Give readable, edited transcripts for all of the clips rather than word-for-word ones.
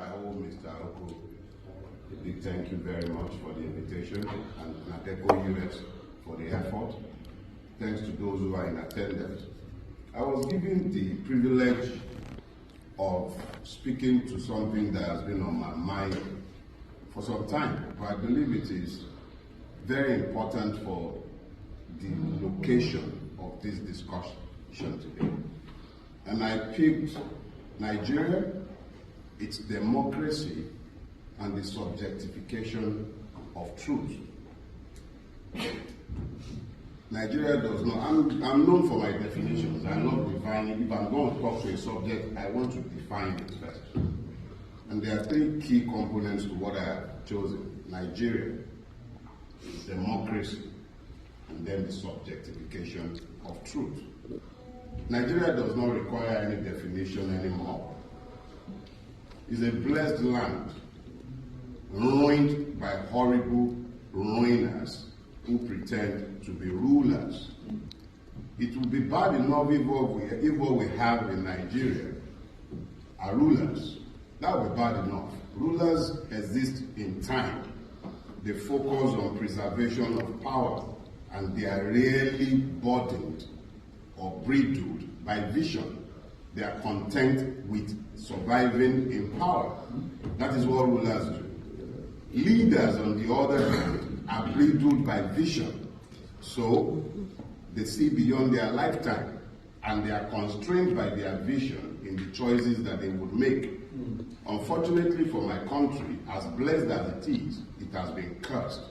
I owe Mr. Oko a big thank you very much for the invitation, and NADECO U.S. for the effort. Thanks to those who are in attendance. I was given the privilege of speaking to something that has been on my mind for some time, but I believe it is very important for the location of this discussion today. And I picked Nigeria, its democracy, and the subjectification of truth. Nigeria does not, I'm known for my definitions. I'm not defining. If I'm going to talk to a subject, I want to define it first. And there are three key components to what I have chosen. Nigeria, democracy, and then the subjectification of truth. Nigeria does not require any definition anymore. It's a blessed land, ruined by horrible ruiners who pretend to be rulers. It would be bad enough if what we have in Nigeria are rulers. That would be bad enough. Rulers exist in time. They focus on preservation of power, and they are rarely burdened or bridled by vision. They are content with surviving in power. That is what rulers do. Leaders, on the other hand, are bridled by vision. So they see beyond their lifetime, and they are constrained by their vision in the choices that they would make. Unfortunately for my country, as blessed as it has been cursed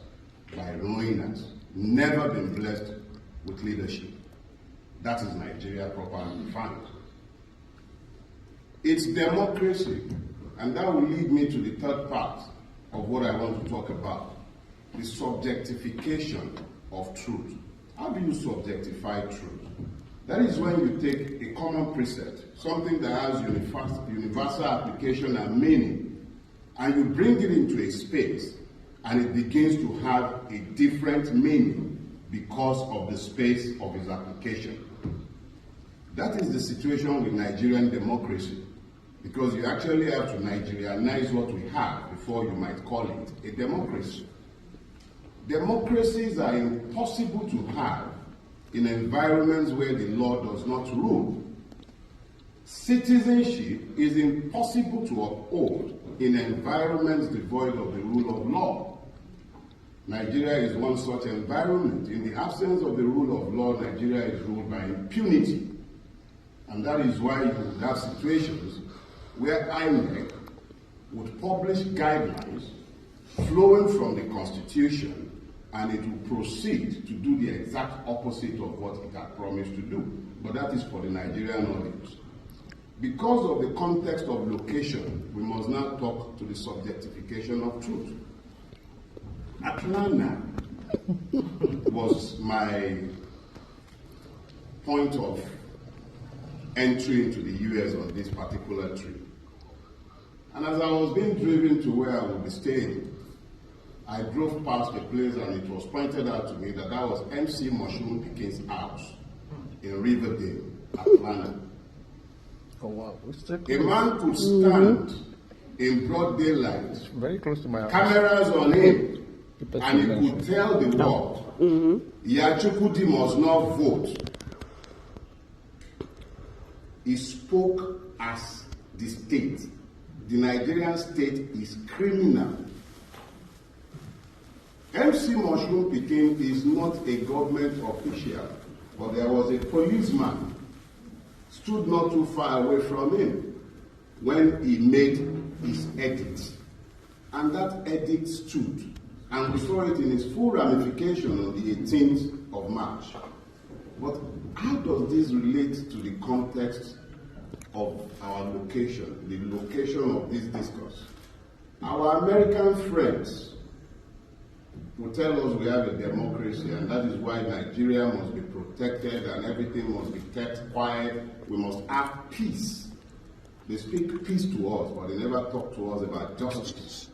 by ruiners, never been blessed with leadership. That is Nigeria properly defined. It's democracy, and that will lead me to the third part of what I want to talk about, the subjectification of truth. How do you subjectify truth? That is when you take a common precept, something that has universal application and meaning, and you bring it into a space, and it begins to have a different meaning because of the space of its application. That is the situation with Nigerian democracy, because you actually have to Nigerianize what we have before you might call it a democracy. Democracies are impossible to have in environments where the law does not rule. Citizenship is impossible to uphold in environments devoid of the rule of law. Nigeria is one such environment. In the absence of the rule of law, Nigeria is ruled by impunity. And that is why you would have situations where INEC would publish guidelines flowing from the Constitution, and it will proceed to do the exact opposite of what it had promised to do. But that is for the Nigerian audience. Because of the context of location, we must now talk to the subjectification of truth. Atlanta was my point of entry into the U.S. on this particular trip. And as I was being driven to where I would be staying, I drove past a place, and it was pointed out to me that was MC Mushroom Pickens' house in Riverdale, Atlanta. Oh wow! A man could stand in broad daylight, very close to my house. Cameras on him, and he could tell the world, Yachukudi must not vote. He spoke as the state. The Nigerian state is criminal. MC Mushroom Pickens is not a government official, but there was a policeman stood not too far away from him when he made his edict. And that edict stood, and we saw it in its full ramification on the 18th of March. But how does this relate to the context of our location, the location of this discourse? Our American friends will tell us we have a democracy, and that is why Nigeria must be protected and everything must be kept quiet. We must have peace. They speak peace to us, but they never talk to us about justice.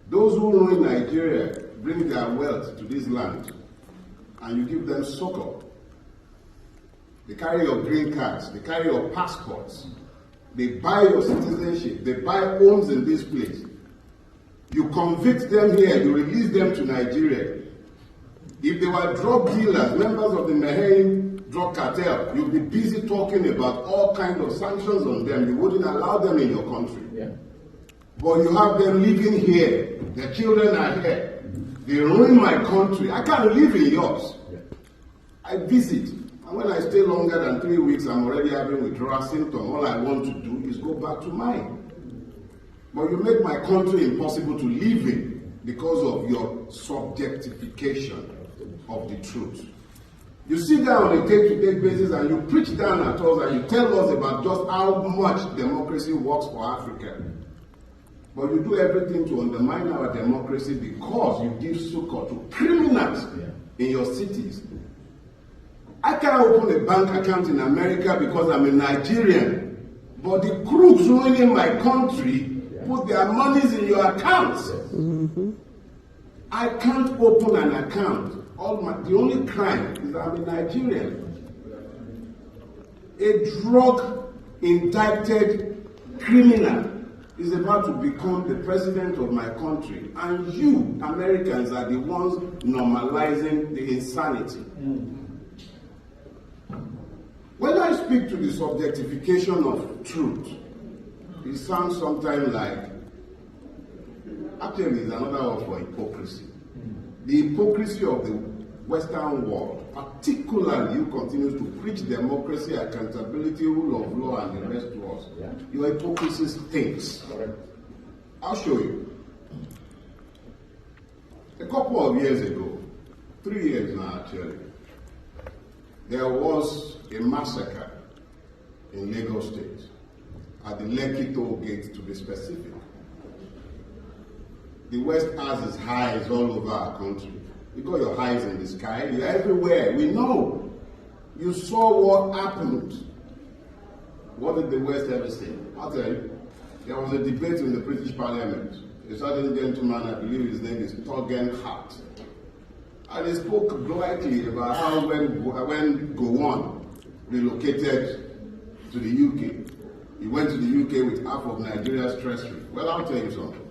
Those who ruin Nigeria bring their wealth to this land, and you give them succor. They carry your green cards, they carry your passports, They buy your citizenship. They buy homes in this place. You convict them here. You release them to Nigeria. If they were drug dealers, members of the Mahane drug cartel, you'd be busy talking about all kinds of sanctions on them. You wouldn't allow them in your country. Yeah. But you have them living here. Their children are here. They ruin my country. I can't live in yours. Yeah. I visit. And when I stay longer than 3 weeks, I'm already having withdrawal symptoms. All I want to do is go back to mine. But you make my country impossible to live in because of your subjectification of the truth. You sit down on a day-to-day basis and you preach down at us and you tell us about just how much democracy works for Africa. But you do everything to undermine our democracy because you give succor to criminals in your cities. I can't open a bank account in America because I'm a Nigerian, but the crooks ruining my country put their monies in your accounts. Mm-hmm. I can't open an account. The only crime is that I'm a Nigerian. A drug-indicted criminal is about to become the president of my country, and you, Americans, are the ones normalizing the insanity. When I speak to the subjectification of truth, it sounds sometimes like, actually it's another word for hypocrisy. The hypocrisy of the Western world, particularly you continue to preach democracy, accountability, rule of law, and the rest to us. Yeah. Your hypocrisy stinks. Correct. I'll show you. A couple of years ago, 3 years now actually, there was a massacre in Lagos State, at the Lekki toll gate to be specific. The West has its highs all over our country. You got your highs in the sky, you're everywhere. We know. You saw what happened. What did the West ever say? I'll tell you. There was a debate in the British Parliament. A certain gentleman, I believe his name is Hart, and he spoke blithely about how when Gowon relocated to the UK, he went to the UK with half of Nigeria's treasury. Well, I'll tell you something.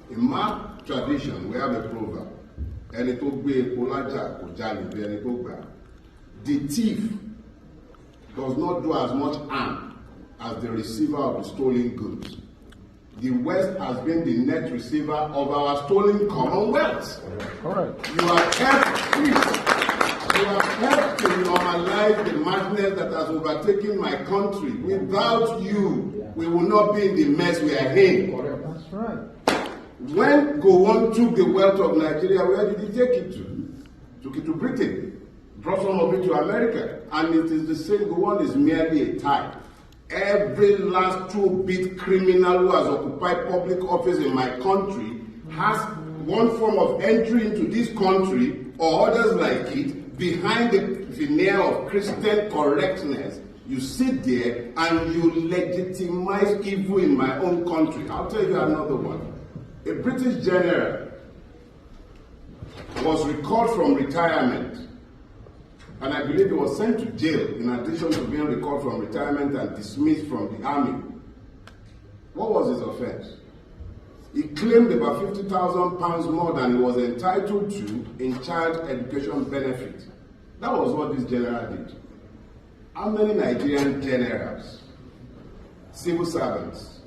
In my tradition, we have a proverb. The thief does not do as much harm as the receiver of the stolen goods. The West has been the net receiver of our stolen commonwealth. Correct. You have helped to normalize the madness that has overtaken my country. Without you, we will not be in the mess we are in. Correct. That's right. When Gowon took the wealth of Nigeria, where did he take it to? Took it to Britain, brought some of it to America, and it is the same. Gowon is merely a type. Every last two-bit criminal who has occupied public office in my country has one form of entry into this country or others like it behind the veneer of Christian correctness. You sit there and you legitimize evil in my own country. I'll tell you another one. A British general was recalled from retirement, and I believe he was sent to jail in addition to being recalled from retirement and dismissed from the army. What was his offense? He claimed about £50,000 more than he was entitled to in child education benefit. That was what this general did. How many Nigerian generals, civil servants,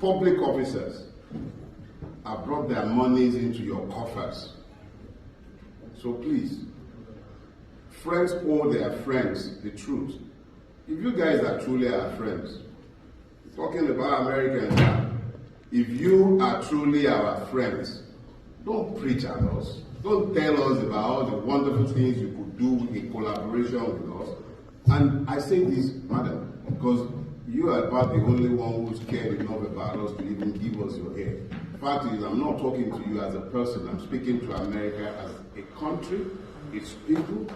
public officers have brought their monies into your coffers? So please, friends owe their friends the truth. If you guys are truly our friends, talking about Americans now, if you are truly our friends, don't preach at us. Don't tell us about all the wonderful things you could do in collaboration with us. And I say this, madam, because you are about the only one who's cared enough about us to even give us your ear. The fact is, I'm not talking to you as a person. I'm speaking to America as a country, its people,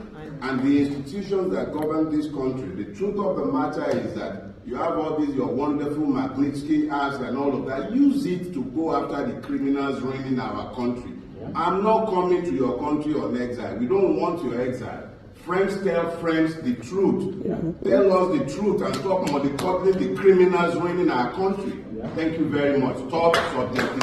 and the institutions that govern this country. The truth of the matter is that you have all these, your wonderful Magnitsky Acts and all of that. Use it to go after the criminals ruining our country. I'm not coming to your country on exile. We don't want your exile. Friends tell friends the truth. Tell us the truth and stop multi-courting the criminals ruining our country. Thank you very much. Stop subject.